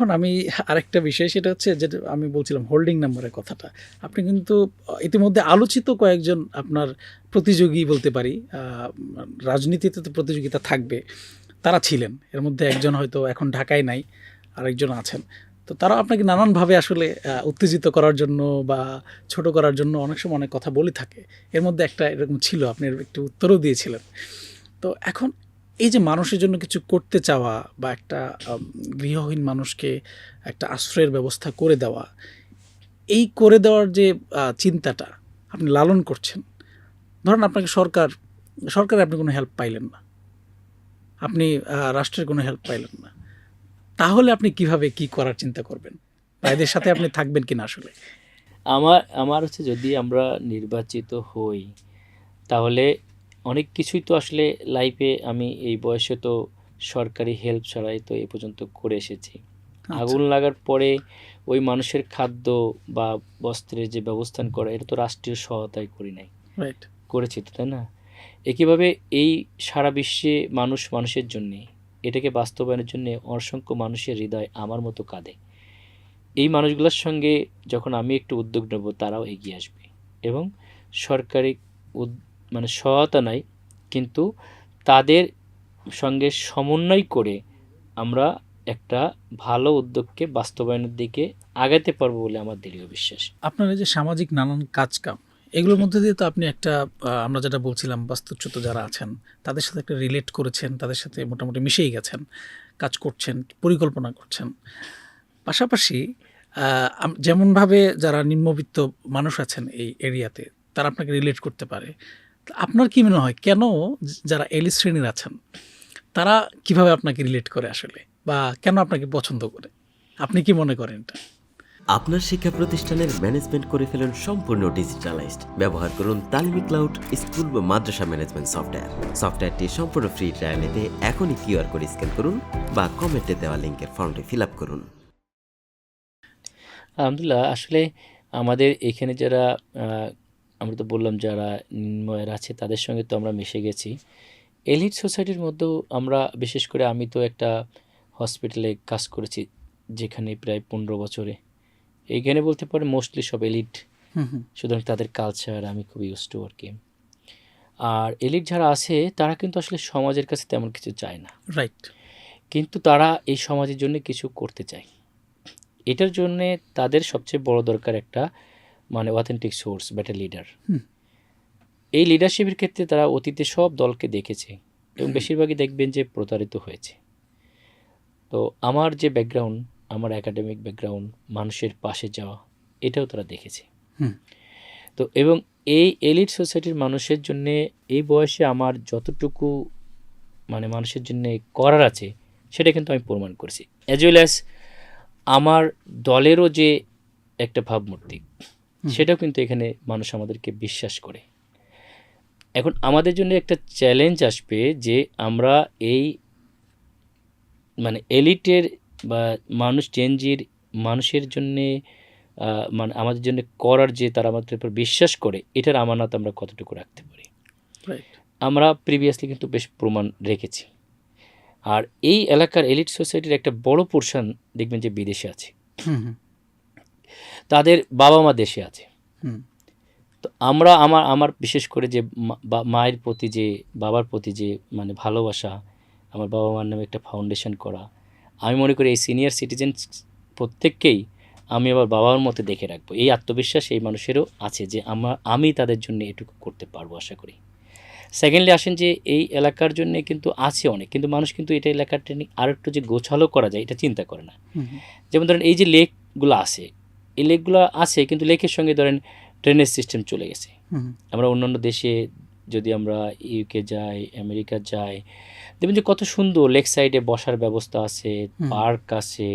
দেখুন আমি আরেকটা বিষয় সেটা হচ্ছে যেটা আমি বলছিলাম হোল্ডিং নাম্বারের কথাটা। আপনি কিন্তু ইতিমধ্যে আলোচিত কয়েকজন আপনার প্রতিযোগী বলতে পারি, রাজনীতিতে তো প্রতিযোগিতা থাকবে, তারা ছিলেন। এর মধ্যে একজন হয়তো এখন ঢাকায় নাই, আরেকজন আছেন। তো তারা আপনাকে নানানভাবে আসলে উত্তেজিত করার জন্য বা ছোট করার জন্য অনেক সময় অনেক কথা বলে থাকে। এর মধ্যে একটা এরকম ছিল, আপনি এর একটু উত্তরও দিয়েছিলেন। তো এখন এই যে মানুষের জন্য কিছু করতে চাওয়া বা একটা গৃহহীন মানুষকে একটা আশ্রয়ের ব্যবস্থা করে দেওয়া, এই করে দেওয়ার যে চিন্তাটা আপনি লালন করছেন, ধরেন আপনাকে সরকারে আপনি কোনো হেল্প পাইলেন না, আপনি রাষ্ট্রের কোনো হেল্প পাইলেন না, তাহলে আপনি কিভাবে কি করার চিন্তা করবেন বা এদের সাথে আপনি থাকবেন কিনা আসলে? আমার হচ্ছে যদি আমরা নির্বাচিত হই তাহলে অনেক কিছুই তো আসলে লাইফে আমি এই বয়সে তো সরকারি হেল্প ছাড়াই তো এ পর্যন্ত করে এসেছি। আচ্ছা। আগুন লাগার পরে ওই মানুষের খাদ্য বা বস্ত্রের যে ব্যবস্থান করা এটা তো রাষ্ট্রীয় সহায়তায় করি নাই, রাইট। করেছি তো, তাই না? একইভাবে এই সারা বিশ্বে মানুষের জন্যে এটাকে বাস্তবায়নের জন্য অসংখ্য মানুষের হৃদয় আমার মতো কাঁদে। এই মানুষগুলোর সঙ্গে যখন আমি একটু উদ্যোগ নেব তারাও এগিয়ে আসবে এবং সরকারি মানে সহায়তা নাই, কিন্তু তাদের সঙ্গে সমন্বয় করে আমরা একটা ভালো উদ্যোগকে বাস্তবায়নের দিকে আগাতে পারবো বলে আমার দৃঢ় বিশ্বাস। আপনার এই যে সামাজিক নানান কাজকাম, এগুলোর মধ্যে দিয়ে তো আপনি একটা আমরা যেটা বলছিলাম বাস্তুচ্যুত যারা আছেন তাদের সাথে একটা রিলেট করেছেন, তাদের সাথে মোটামুটি মিশেই গেছেন, কাজ করছেন, পরিকল্পনা করছেন। পাশাপাশি যেমনভাবে যারা নিম্নবিত্ত মানুষ আছেন এই এরিয়াতে তারা আপনাকে রিলেট করতে পারে, তো আপনার কি মনে হয় কেন যারা এলিট শ্রেণীর আছেন তারা কিভাবে আপনাকে রিলেট করে আসলে, বা কেন আপনাকে পছন্দ করে? আপনি কি মনে করেন এটা? আপনার শিক্ষা প্রতিষ্ঠানের ম্যানেজমেন্ট করে ফেলুন সম্পূর্ণ ডিজিটালাইজড। ব্যবহার করুন তালিমি ক্লাউড স্কুল বা মাদ্রাসা ম্যানেজমেন্ট সফটওয়্যার। সফটওয়্যারটি সম্পূর্ণ ফ্রি ট্রায়াল নিতে এখনই কিউআর কোড স্ক্যান করুন বা কমেন্টে দেওয়া লিঙ্কের ফর্মটি ফিল আপ করুন। আলহামদুলিল্লাহ, আসলে আমাদের এখানে যারা আমরা তো বললাম যারা নিম্নয়ের আছে তাদের সঙ্গে তো আমরা মিশে গেছি। এলিট সোসাইটির মধ্যেও আমরা বিশেষ করে আমি তো একটা হসপিটালে কাজ করেছি যেখানে প্রায় 15 বছরে। এইখানে বলতে পারে মোস্টলি সব এলিট, সুতরাং তাদের কালচার আমি খুব ইউজ টু আর কি। আর এলিট যারা আছে তারা কিন্তু আসলে সমাজের কাছে তেমন কিছু চায় না, রাইট। কিন্তু তারা এই সমাজের জন্য কিছু করতে চায়। এটার জন্যে তাদের সবচেয়ে বড় দরকার একটা মানে অথেন্টিক সোর্স, বেটার লিডার। এই লিডারশিপের ক্ষেত্রে তারা অতীতে সব দলকে দেখেছে এবং বেশিরভাগই দেখবেন যে প্রতারিত হয়েছে। তো আমার যে ব্যাকগ্রাউন্ড, আমার একাডেমিক ব্যাকগ্রাউন্ড, মানুষের পাশে যাওয়া, এটাও তারা দেখেছে। তো এবং এই এলিট সোসাইটির মানুষের জন্যে এই বয়সে আমার যতটুকু মানে মানুষের জন্য করার আছে সেটা কিন্তু আমি প্রমাণ করেছি। অ্যাজ ওয়েল অ্যাজ আমার দলেরও যে একটা ভাবমূর্তি সেটাও কিন্তু এখানে মানুষ আমাদেরকে বিশ্বাস করে। এখন আমাদের জন্য একটা চ্যালেঞ্জ আসবে যে আমরা এই মানে এলিটের বা মানুষ চেঞ্জির মানুষের জন্যে মানে আমাদের জন্য করার যে তারা আমাদের উপর বিশ্বাস করে এটার আমানত আমরা কতটুকু রাখতে পারি। আমরা প্রিভিয়াসলি কিন্তু বেশ প্রমাণ রেখেছি। আর এই এলাকার এলিট সোসাইটির একটা বড় পোর্শন দেখবেন যে বিদেশে আছে, তাদের বাবা মা দেশে আছে। তো আমরা আমার বিশেষ করে যে মায়ের প্রতি যে বাবার প্রতি যে মানে ভালোবাসা, আমার বাবা মার নামে একটা ফাউন্ডেশন করা, আমি মনে করি এই সিনিয়র সিটিজেন প্রত্যেককেই আমি আবার বাবার মতো দেখে রাখবো, এই আত্মবিশ্বাস এই মানুষেরও আছে যে আমি তাদের জন্য এটুকু করতে পারবো আশা করি। সেকেন্ডলি আসেন যে এই এলাকার জন্য কিন্তু আছে অনেক, কিন্তু মানুষ কিন্তু এটা এলাকাটা নিয়ে আর একটু যে গোছালো করা যায় এটা চিন্তা করে না। যেমন ধরেন এই যে লেকগুলো আছে, এই লেকগুলো আছে কিন্তু লেকের সঙ্গে ধরেন ড্রেনেজ সিস্টেম চলে গেছে। আমরা অন্যান্য দেশে যদি আমরা ইউকে যাই, আমেরিকা যাই, দেখবেন যে কত সুন্দর লেক সাইডে বসার ব্যবস্থা আছে, পার্ক আছে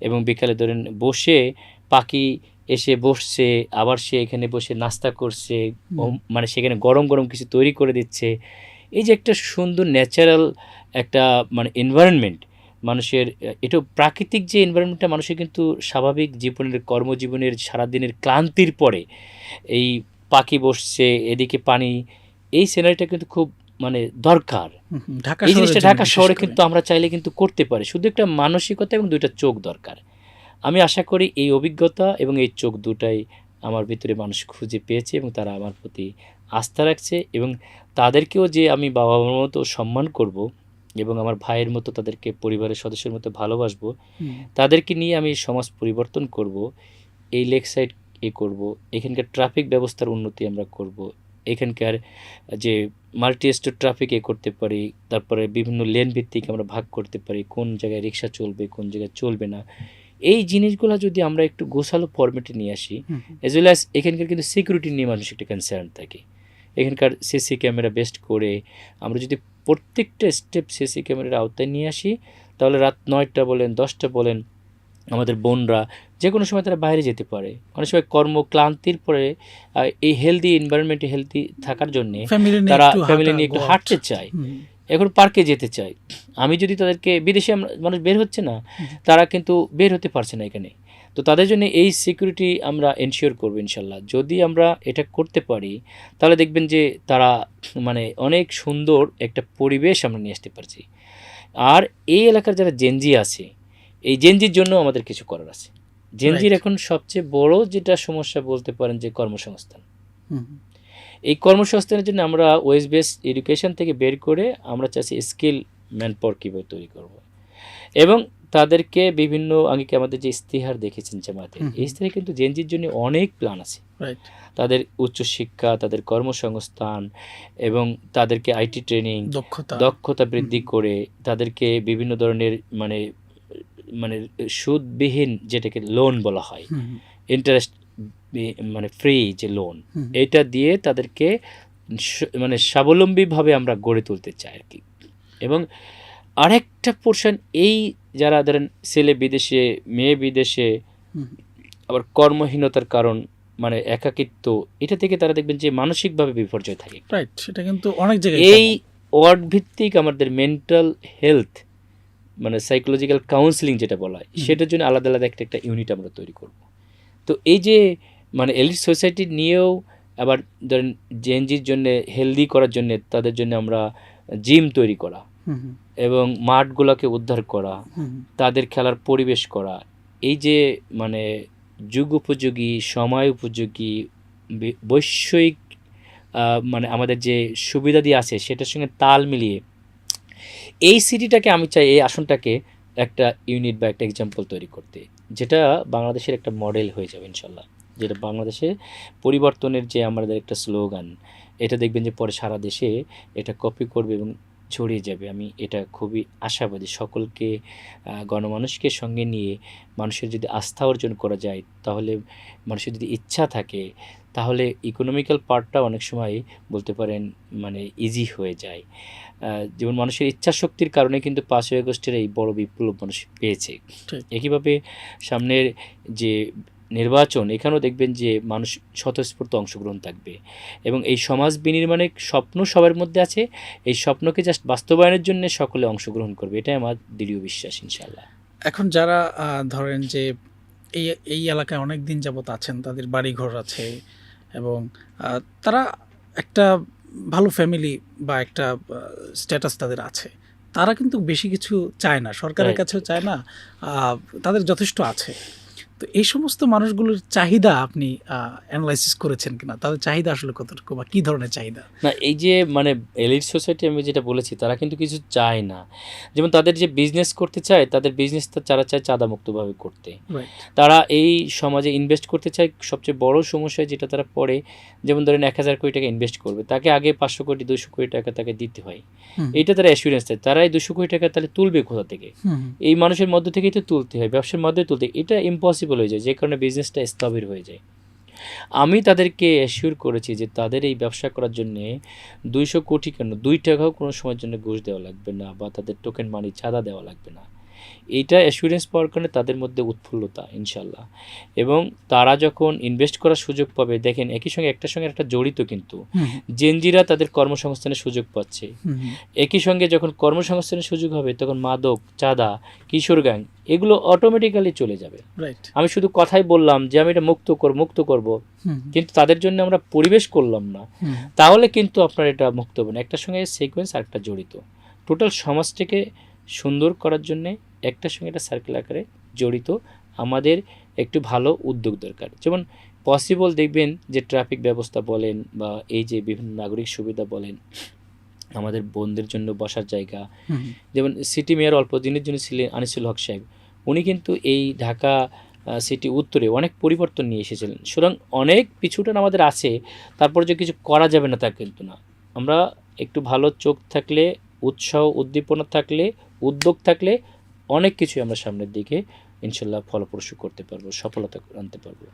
এবং বিকালে ধরেন বসে পাখি এসে বসছে, আবার সে এখানে বসে নাস্তা করছে, মানে সেখানে গরম গরম কিছু তৈরি করে দিচ্ছে। এই যে একটা সুন্দর ন্যাচারাল একটা মানে এনভায়রনমেন্ট মানুষের, এটা প্রাকৃতিক যে এনভায়রনমেন্টটা মানুষের কিন্তু স্বাভাবিক জীবনের কর্মজীবনের সারাদিনের ক্লান্তির পরে এই পাখি বসছে, এদিকে পানি, এই সিনারিটা কিন্তু খুব মানে দরকার। ঢাকা এই শহরের জিনিসটা জন্য ঢাকা বিশেষ শহরে করে। কিন্তু আমরা চাইলে কিন্তু করতে পারি, শুধু একটা মানসিকতা এবং দুইটা চোখ দরকার। আমি আশা করি এই অভিজ্ঞতা এবং এই চোখ দুটাই আমার ভিতরে মানুষ খুঁজে পেয়েছে এবং তারা আমার প্রতি আস্থা রাখছে, এবং তাদেরকেও যে আমি বাবা মার মতো সম্মান করব এবং আমার ভাইয়ের মতো তাদেরকে পরিবারের সদস্যের মতো ভালোবাসবো, হুম, তাদেরকে নিয়ে আমি সমাজ পরিবর্তন করব, এই লেক সাইড করব, এখানকার ট্রাফিক ব্যবস্থার উন্নতি আমরা করব, এখানকার যে মাল্টি স্টোর ট্রাফিক করতে পারি, তারপরে বিভিন্ন লেন ভিত্তিক আমরা ভাগ করতে পারি, কোন জায়গায় রিক্সা চলবে কোন জায়গায় চলবে না, এই জিনিসগুলো যদি আমরা একটু গোছালো ফরম্যাটে নিয়ে আসি, হুম, অ্যাজ ওয়েল অ্যাজ এখানকার কিন্তু সিকিউরিটি নিয়ে মানুষ একটা কনসার্ন থাকে। এখানকার সিসি ক্যামেরা বেস্ট করে আমরা যদি প্রত্যেকটা স্টেপ সিসি ক্যামেরার আওতায় নিয়ে আসি, তাহলে রাত 9টা বলেন 10টা বলেন আমাদের বোনরা যে কোনো সময় তারা বাইরে যেতে পারে। অনেক সময় কর্মক্লান্তির পরে এই হেলদি এনভায়রনমেন্টে হেলদি থাকার জন্যে ফ্যামিলি নিয়ে তারা একটু ফ্যামিলি হাঁটা, নিয়ে একটু walk। হাঁটতে চায়, হুম, এখন পার্কে যেতে চাই। আমি যদি তাদেরকে, বিদেশে মানুষ বের হচ্ছে না, তারা কিন্তু বের হতে পারছে না এখানে, তো তাদের জন্য এই সিকিউরিটি আমরা এনশিওর করবো ইনশাল্লাহ। যদি আমরা এটা করতে পারি তাহলে দেখবেন যে তারা মানে অনেক সুন্দর একটা পরিবেশ আমরা নিয়ে আসতে পারছি। আর এই এলাকার যারা জেনজি আছে, এই জেনজির জন্য আমাদের কিছু করার আছে। জেনজির Right. এখন সবচেয়ে বড় যেটা সমস্যা বলতে পারেন যে কর্মসংস্থান। হুম, এই কর্মসংস্থানের জন্য আমরা ওয়েস্ট বেস এডুকেশন থেকে বের করে আমরা চাইছি স্কিল ম্যান পাওয়ার কীভাবে তৈরি করব, এবং তাদেরকে বিভিন্ন আগে আমাদের যে ইস্তিহার দেখেছেন জামাতে, হুম, এই ইস্তিহারে কিন্তু জেনজির জন্য অনেক প্ল্যান আছে। রাইট। তাদের উচ্চশিক্ষা, তাদের কর্মসংস্থান এবং তাদেরকে আইটি ট্রেনিং, দক্ষতা বৃদ্ধি করে তাদেরকে বিভিন্ন ধরনের মানে মানে সুদবিহীন যেটাকে লোন বলা হয়, হুম, ইন্টারেস্ট মানে ফ্রি যে লোন, হুম, এটা দিয়ে তাদেরকে মানে স্বাবলম্বীভাবে আমরা গড়ে তুলতে চাই আর কি। এবং আরেকটা পোর্শন, এই যারা ধরেন ছেলে বিদেশে মেয়ে বিদেশে, হুম, আবার কর্মহীনতার কারণ মানে একাকিত্ব, এটা থেকে তারা দেখবেন যে মানসিকভাবে বিপর্যয় থাকে। রাইট, সেটা কিন্তু অনেক জায়গায় এই ওয়ার্ড ভিত্তিক আমাদের মেন্টাল হেলথ মানে সাইকোলজিক্যাল কাউন্সিলিং যেটা বলা হয়, সেটার জন্য আলাদা আলাদা একটা ইউনিট আমরা তৈরি করব। তো এই যে মানে এলিট সোসাইটি নিয়েও আবার ধরেন জেনজির জন্য হেলদি করার জন্য তাদের জন্য আমরা জিম তৈরি করা হুম, হুম, এবং মাঠগুলোকে উদ্ধার করা, হুম, তাদের খেলার পরিবেশ করা, এই যে মানে যুগ উপযোগী সময় উপযোগী বৈষয়িক মানে আমাদের যে সুবিধাদি আছে সেটার সঙ্গে তাল মিলিয়ে এই সিটিটাকে আমি চাই, এই আসনটাকে একটা ইউনিট বা একটা এক্সাম্পল তৈরি করতে, যেটা বাংলাদেশের একটা মডেল হয়ে যাবে ইনশাল্লাহ, যেটা বাংলাদেশে পরিবর্তনের যে আমাদের একটা স্লোগান, এটা দেখবেন যে পরে সারা দেশে এটা কপি করবে এবং ছড়িয়ে যাবে। আমি এটা খুবই আশাবাদী। সকলকে গণমানুষকে সঙ্গে নিয়ে মানুষের যদি আস্থা অর্জন করা যায়, তাহলে মানুষের যদি ইচ্ছা থাকে, তাহলে ইকোনমিক্যাল পার্টটা অনেক সময় বলতে পারেন মানে ইজি হয়ে যায়। যেমন মানুষের ইচ্ছা শক্তির কারণে কিন্তু 5ই আগস্টের এই বড় বিপ্লব মানুষ পেয়েছে। ঠিক। একইভাবে সামনের যে নির্বাচন, এখানেও দেখবেন যে মানুষ স্বতঃস্ফূর্ত অংশগ্রহণ থাকবে এবং এই সমাজ বিনির্মাণের স্বপ্ন সবার মধ্যে আছে। এই স্বপ্নকে জাস্ট বাস্তবায়নের জন্য সকলে অংশগ্রহণ করবে, এটাই আমার দৃঢ় বিশ্বাস ইনশাল্লাহ। এখন যারা ধরেন যে এই এই এলাকায় অনেক দিন যাবত আছেন, তাদের বাড়িঘর আছে এবং তারা একটা ভালো ফ্যামিলি বা একটা স্ট্যাটাস তাদের আছে, তারা কিন্তু বেশি কিছু চায় না, সরকারের Right. কাছেও চায় না, তাদের যথেষ্ট আছে। তো এই সমস্ত মানুষগুলোর চাহিদা আপনি অ্যানালাইসিস করেছেন কিনা? তাদের চাহিদা আসলে কতটুকু বা কী ধরনের চাহিদা? না, এই যে মানে এলিট সোসাইটি আমি যেটা বলেছি, তারা কিন্তু কিছু চায় না। যেমন তাদের যে বিজনেস করতে চায়, তাদের বিজনেসটা তারা চায় চাঁদামুক্তভাবে করতে। রাইট। তারা এই সমাজে ইনভেস্ট করতে চায়। সবচেয়ে বড় সমস্যা যেটা তারা পড়ে, যেমন ধরেন 1000 কোটি টাকা ইনভেস্ট করবে, তাকে আগে 500 কোটি 200 কোটি টাকা তাকে দিতে হয়। এইটা তারা অ্যাসুরেন্স দেয়। তারা এই 200 কোটি টাকা তাহলে তুলবে কোথা থেকে? এই মানুষের মধ্য থেকেই তো তুলতে হয়, ব্যবসার মধ্যে তুলতে, এটা ইম্পসিবল হয়ে যায়, যে কারণে বিজনেসটা স্থবির হয়ে যায়। আমি তাদেরকে অ্যাসিওর করেছি যে তাদের এই ব্যবসা করার জন্যে 200 কোটি কেন 2 টাকাও কোনো সময়ের জন্য ঘুষ দেওয়া লাগবে না, বা তাদের টোকেন মানি চাঁদা দেওয়া লাগবে না। এইটা অ্যাসুরেন্স পাওয়ার কারণে তাদের মধ্যে উৎফুল্লতা ইনশাল্লাহ। এবং তারা যখন ইনভেস্ট করার সুযোগ পাবে, দেখেন একই সঙ্গে একটার সঙ্গে একটা জড়িত, কিন্তু জেনজিরা তাদের কর্মসংস্থানের সুযোগ পাচ্ছে। একই সঙ্গে যখন কর্মসংস্থানের সুযোগ হবে তখন মাদক, চাঁদা, কিশোর গ্যাং এগুলো অটোমেটিক্যালি চলে যাবে। রাইট। আমি শুধু কথাই বললাম যে আমি এটা মুক্ত করব, কিন্তু তাদের জন্য আমরা পরিবেশ করলাম না, তাহলে কিন্তু আপনার এটা মুক্ত হবে না। একটার সঙ্গে সিকোয়েন্স আরেকটা জড়িত। টোটাল সমাজটাকে সুন্দর করার জন্যে একটার সঙ্গে একটা সার্কেল আকারে জড়িত। আমাদের একটু ভালো উদ্যোগ দরকার। যেমন পসিবল দেখবেন যে ট্রাফিক ব্যবস্থা বলেন বা এই যে বিভিন্ন নাগরিক সুবিধা বলেন, আমাদের বোনদের জন্য বসার জায়গা, যেমন সিটি মেয়র অল্প দিনের জন্য ছিলেন আনিসুল হক সাহেব, উনি কিন্তু এই ঢাকা সিটি উত্তরে অনেক পরিবর্তন নিয়ে এসেছিলেন। সুতরাং অনেক পিছুটান আমাদের আছে, তারপর যে কিছু করা যাবে না তা কিন্তু না। আমরা একটু ভালো চোখ থাকলে, উৎসাহ উদ্দীপনা থাকলে, উদ্যোগ থাকলে অনেক কিছুই আমরা সামনের দিকে ইনশাল্লাহ ফলপ্রসূ করতে পারবো, সফলতা আনতে পারবো।